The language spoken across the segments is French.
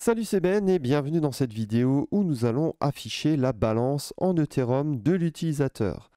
Salut, c'est Ben et bienvenue dans cette vidéo où nous allons afficher la balance en Ethereum de l'utilisateur.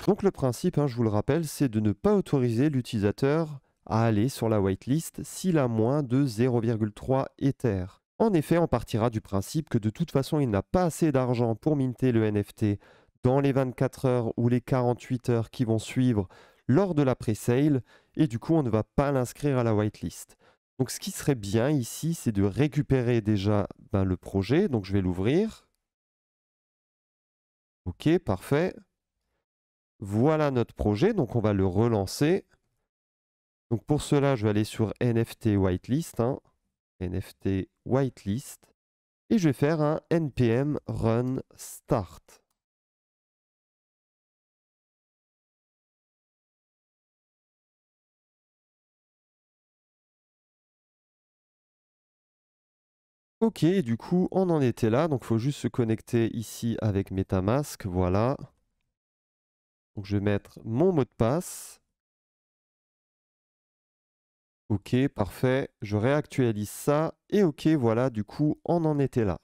Donc le principe, je vous le rappelle, c'est de ne pas autoriser l'utilisateur à aller sur la whitelist s'il a moins de 0,3 Ether. En effet, on partira du principe que de toute façon, il n'a pas assez d'argent pour minter le NFT dans les 24 heures ou les 48 heures qui vont suivre lors de la pre-sale et du coup, on ne va pas l'inscrire à la whitelist. Donc ce qui serait bien ici, c'est de récupérer déjà le projet. Donc je vais l'ouvrir. Ok, parfait. Voilà notre projet, donc on va le relancer. Donc pour cela, je vais aller sur NFT Whitelist, NFT Whitelist, et je vais faire un npm run start. Ok, et du coup, on en était là, donc il faut juste se connecter ici avec MetaMask, voilà. Donc je vais mettre mon mot de passe. Ok, parfait. Je réactualise ça. Et ok, voilà, du coup, on en était là.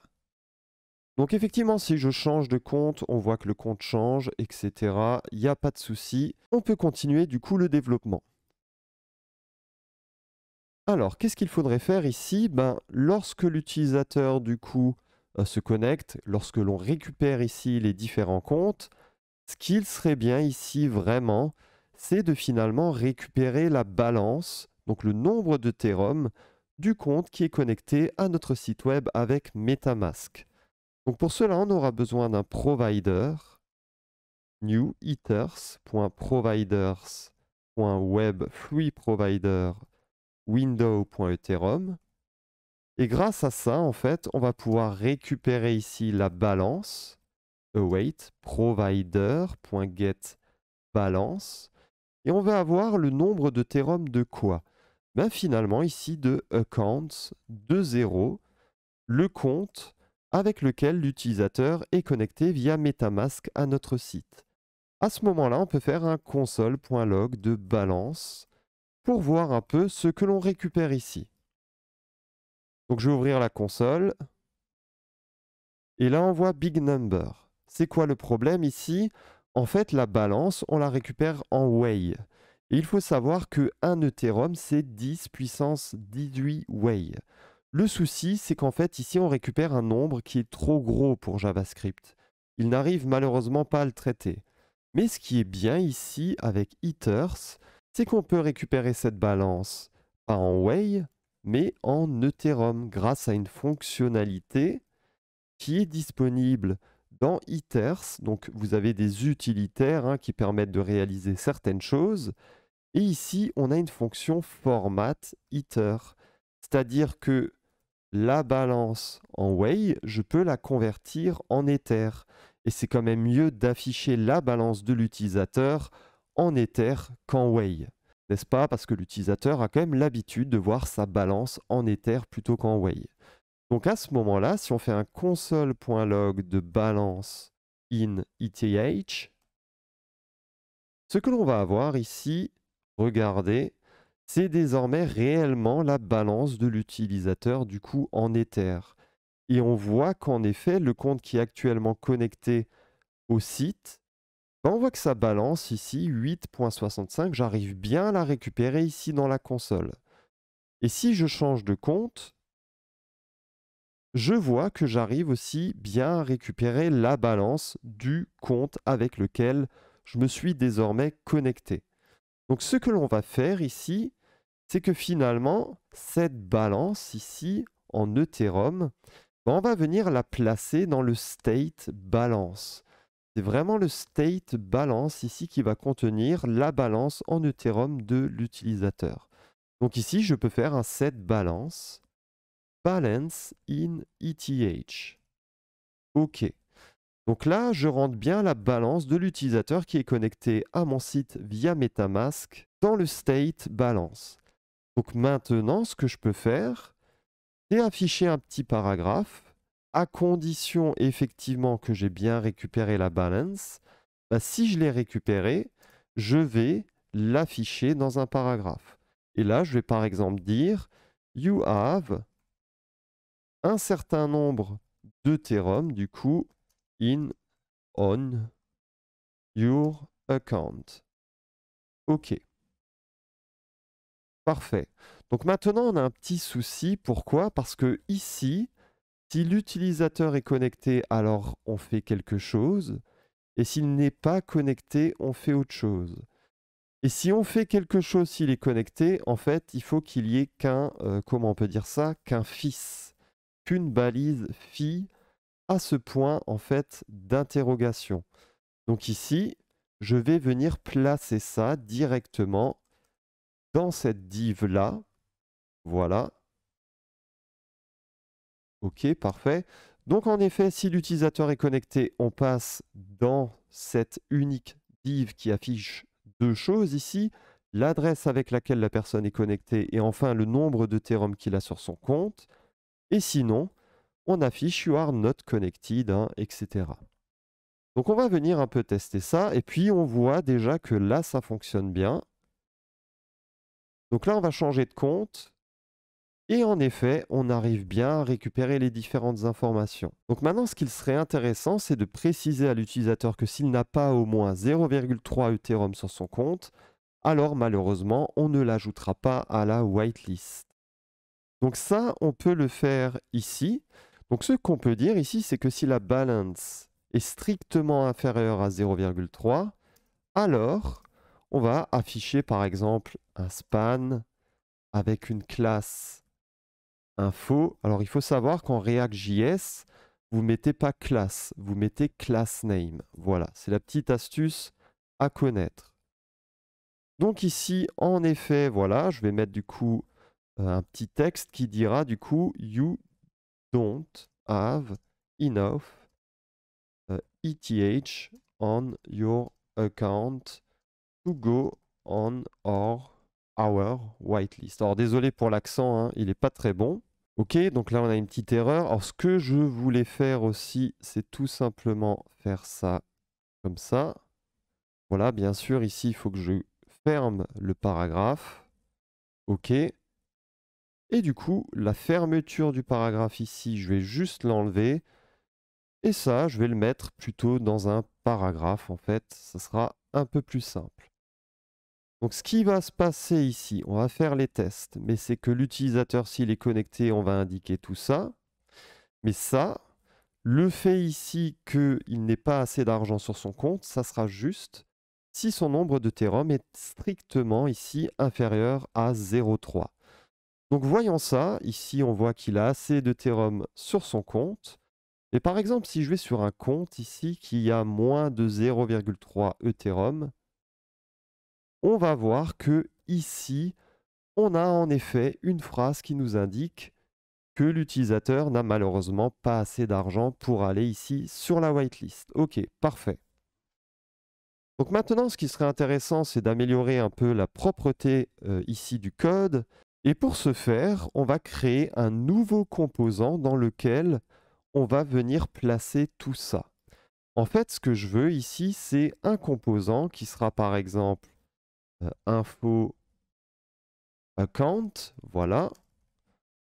Donc effectivement, si je change de compte, on voit que le compte change, etc. Il n'y a pas de souci. On peut continuer du coup le développement. Alors, qu'est-ce qu'il faudrait faire ici? Lorsque l'utilisateur du coup se connecte, lorsque l'on récupère ici les différents comptes, ce qu'il serait bien ici vraiment, c'est de finalement récupérer la balance, donc le nombre de Ethereum du compte qui est connecté à notre site web avec MetaMask. Donc pour cela, on aura besoin d'un provider, new ethers.providers.web3provider window.ethereum. Et grâce à ça, en fait, on va pouvoir récupérer ici la balance await provider.getBalance et on va avoir le nombre de Ethereum de quoi? Finalement, ici de accounts de 0, le compte avec lequel l'utilisateur est connecté via MetaMask à notre site. À ce moment-là, on peut faire un console.log de balance pour voir un peu ce que l'on récupère ici. Donc je vais ouvrir la console. Et là, on voit Big Number. C'est quoi le problème ici? En fait, la balance, on la récupère en Wei. Et il faut savoir que 1 Ethereum, c'est 10 puissance 18 Wei. Le souci, c'est qu'en fait, ici, on récupère un nombre qui est trop gros pour JavaScript. Il n'arrive malheureusement pas à le traiter. Mais ce qui est bien ici, avec Ethers, c'est qu'on peut récupérer cette balance, pas en Wei, mais en Ethereum, grâce à une fonctionnalité qui est disponible dans Ethers. Donc, vous avez des utilitaires qui permettent de réaliser certaines choses. Et ici, on a une fonction format Ether. C'est-à-dire que la balance en Wei, je peux la convertir en Ether. Et c'est quand même mieux d'afficher la balance de l'utilisateur en Ether qu'en Wei. N'est-ce pas? Parce que l'utilisateur a quand même l'habitude de voir sa balance en Ether plutôt qu'en Wei. Donc à ce moment-là, si on fait un console.log de balance in ETH, ce que l'on va avoir ici, regardez, c'est désormais réellement la balance de l'utilisateur du coup en Ether. Et on voit qu'en effet, le compte qui est actuellement connecté au site, on voit que sa balance ici, 8.65, j'arrive bien à la récupérer ici dans la console. Et si je change de compte, je vois que j'arrive aussi bien à récupérer la balance du compte avec lequel je me suis désormais connecté. Donc ce que l'on va faire ici, c'est que finalement, cette balance ici en Ethereum, on va venir la placer dans le state balance. C'est vraiment le state balance ici qui va contenir la balance en Ethereum de l'utilisateur. Donc ici, je peux faire un set balance balance in ETH. OK. Donc là, je rentre bien la balance de l'utilisateur qui est connecté à mon site via MetaMask dans le state balance. Donc maintenant, ce que je peux faire, c'est afficher un petit paragraphe à condition effectivement que j'ai bien récupéré la balance. Si je l'ai récupéré, je vais l'afficher dans un paragraphe. Et là, je vais par exemple dire you have un certain nombre de théromes, du coup, on your account. OK, parfait. Donc maintenant, on a un petit souci. Pourquoi? Parce que ici, si l'utilisateur est connecté, alors on fait quelque chose. Et s'il n'est pas connecté, on fait autre chose. Et si on fait quelque chose s'il est connecté, en fait, il faut qu'il y ait qu'un, comment on peut dire ça? Qu'un fils, qu'une balise fille à ce point, en fait, d'interrogation. Donc ici, je vais venir placer ça directement dans cette div-là. Voilà. OK, parfait. Donc en effet, si l'utilisateur est connecté, on passe dans cette unique div qui affiche deux choses ici, l'adresse avec laquelle la personne est connectée et enfin le nombre de théromes qu'il a sur son compte. Et sinon, on affiche you are not connected, hein, etc. Donc on va venir un peu tester ça et puis on voit déjà que là, ça fonctionne bien. Donc là, on va changer de compte. Et en effet, on arrive bien à récupérer les différentes informations. Donc maintenant, ce qu'il serait intéressant, c'est de préciser à l'utilisateur que s'il n'a pas au moins 0,3 Ethereum sur son compte, alors malheureusement, on ne l'ajoutera pas à la whitelist. Donc ça, on peut le faire ici. Donc ce qu'on peut dire ici, c'est que si la balance est strictement inférieure à 0,3, alors on va afficher par exemple un span avec une classe info. Alors, il faut savoir qu'en React.js, vous ne mettez pas classe, vous mettez class name. Voilà, c'est la petite astuce à connaître. Donc ici, en effet, voilà, je vais mettre du coup un petit texte qui dira du coup you don't have enough ETH on your account to go on our whitelist. Alors désolé pour l'accent, hein, il n'est pas très bon. Ok, donc là on a une petite erreur. Alors ce que je voulais faire aussi, c'est tout simplement faire ça comme ça. Voilà, bien sûr, ici il faut que je ferme le paragraphe. Ok. Et du coup, la fermeture du paragraphe ici, je vais juste l'enlever. Et ça, je vais le mettre plutôt dans un paragraphe en fait. Ça sera un peu plus simple. Donc ce qui va se passer ici, on va faire les tests, mais c'est que l'utilisateur, s'il est connecté, on va indiquer tout ça. Mais ça, le fait ici qu'il n'ait pas assez d'argent sur son compte, ça sera juste si son nombre de théromes est strictement ici inférieur à 0,3. Donc voyons ça, ici on voit qu'il a assez de théromes sur son compte. Et par exemple, si je vais sur un compte ici qui a moins de 0,3 Ethereum, on va voir que ici, on a en effet une phrase qui nous indique que l'utilisateur n'a malheureusement pas assez d'argent pour aller ici sur la whitelist. Ok, parfait. Donc maintenant, ce qui serait intéressant, c'est d'améliorer un peu la propreté ici du code. Et pour ce faire, on va créer un nouveau composant dans lequel on va venir placer tout ça. En fait, ce que je veux ici, c'est un composant qui sera par exemple info account, voilà.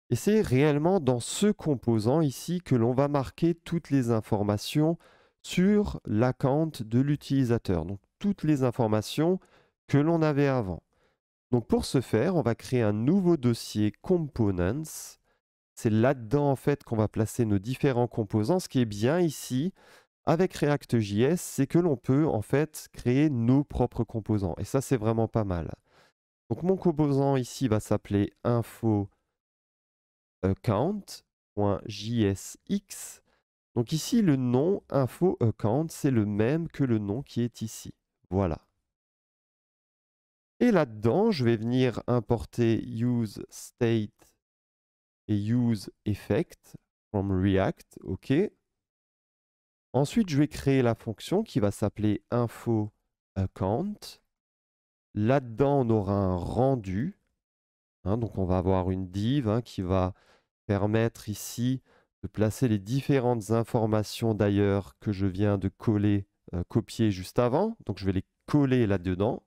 Et c'est réellement dans ce composant ici que l'on va marquer toutes les informations sur l'account de l'utilisateur. Donc toutes les informations que l'on avait avant. Donc pour ce faire, on va créer un nouveau dossier components. C'est là-dedans en fait qu'on va placer nos différents composants. Ce qui est bien ici avec React.js, c'est que l'on peut en fait créer nos propres composants. Et ça, c'est vraiment pas mal. Donc mon composant ici va s'appeler info account.jsx. Donc ici, le nom info account, c'est le même que le nom qui est ici. Voilà. Et là-dedans, je vais venir importer use state et use effect from React. OK. Ensuite, je vais créer la fonction qui va s'appeler info account. Là-dedans, on aura un rendu. Hein, donc, on va avoir une div qui va permettre ici de placer les différentes informations d'ailleurs que je viens de coller, copier juste avant. Donc je vais les coller là-dedans.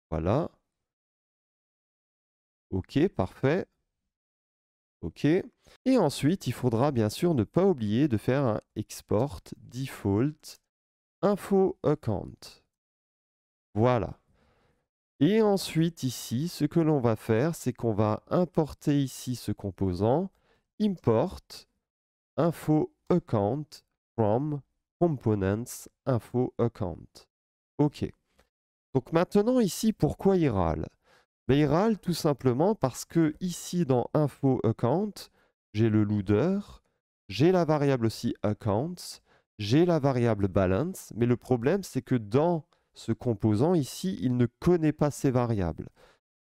Voilà. OK, parfait. OK. Et ensuite, il faudra bien sûr ne pas oublier de faire un export default info account. Voilà. Et ensuite, ici, ce que l'on va faire, c'est qu'on va importer ici ce composant, import info account from components info account. OK. Donc maintenant, ici, pourquoi il râle? Ben, il râle tout simplement parce que ici, dans info account, j'ai le loader, j'ai la variable aussi accounts, j'ai la variable balance, mais le problème, c'est que dans ce composant ici, il ne connaît pas ces variables.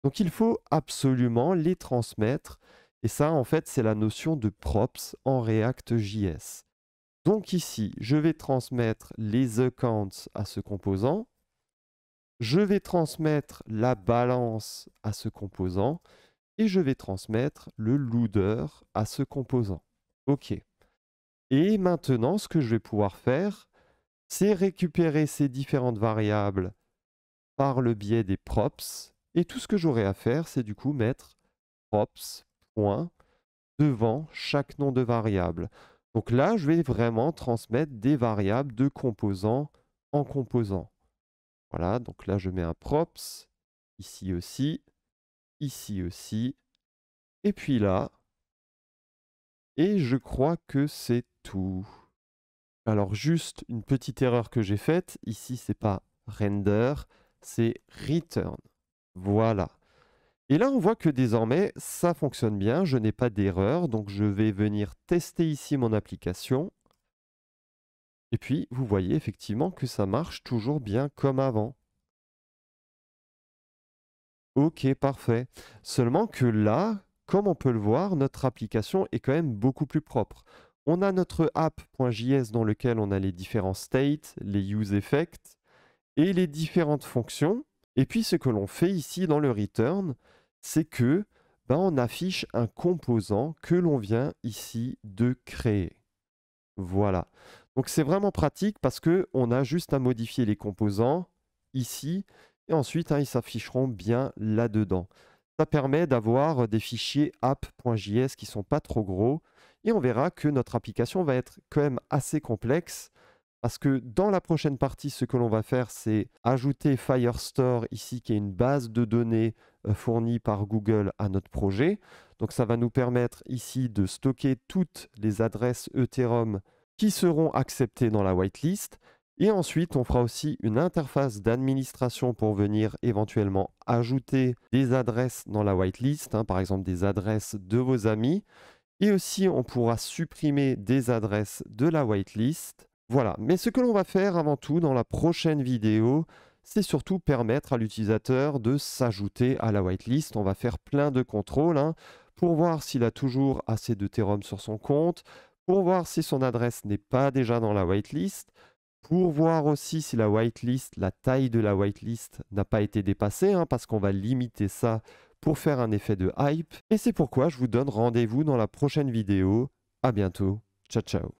Donc il faut absolument les transmettre. Et ça, en fait, c'est la notion de props en React.js. Donc ici, je vais transmettre les accounts à ce composant. Je vais transmettre la balance à ce composant. Et je vais transmettre le loader à ce composant. OK. Et maintenant, ce que je vais pouvoir faire, c'est récupérer ces différentes variables par le biais des props. Et tout ce que j'aurai à faire, c'est du coup mettre props, point, devant chaque nom de variable. Donc là, je vais vraiment transmettre des variables de composant en composant. Voilà, donc là, je mets un props, ici aussi, et puis là, et je crois que c'est tout. Alors juste une petite erreur que j'ai faite, ici, c'est pas render, c'est return. Voilà. Et là, on voit que désormais, ça fonctionne bien, je n'ai pas d'erreur, donc je vais venir tester ici mon application. Et puis, vous voyez effectivement que ça marche toujours bien comme avant. Ok, parfait. Seulement que là, comme on peut le voir, notre application est quand même beaucoup plus propre. On a notre app.js dans lequel on a les différents states, les use effects et les différentes fonctions. Et puis, ce que l'on fait ici dans le return, c'est que on affiche un composant que l'on vient ici de créer. Voilà. Donc c'est vraiment pratique parce qu'on a juste à modifier les composants ici et ensuite ils s'afficheront bien là-dedans. Ça permet d'avoir des fichiers app.js qui ne sont pas trop gros et on verra que notre application va être quand même assez complexe parce que dans la prochaine partie, ce que l'on va faire, c'est ajouter Firestore ici, qui est une base de données fournie par Google à notre projet. Donc ça va nous permettre ici de stocker toutes les adresses Ethereum qui seront acceptées dans la whitelist. Et ensuite, on fera aussi une interface d'administration pour venir éventuellement ajouter des adresses dans la whitelist, par exemple des adresses de vos amis. Et aussi, on pourra supprimer des adresses de la whitelist. Voilà, mais ce que l'on va faire avant tout dans la prochaine vidéo, c'est surtout permettre à l'utilisateur de s'ajouter à la whitelist. On va faire plein de contrôles pour voir s'il a toujours assez d'Ethereum sur son compte, pour voir si son adresse n'est pas déjà dans la whitelist, pour voir aussi si la whitelist, la taille de la whitelist n'a pas été dépassée, parce qu'on va limiter ça pour faire un effet de hype. Et c'est pourquoi je vous donne rendez-vous dans la prochaine vidéo. À bientôt. Ciao, ciao.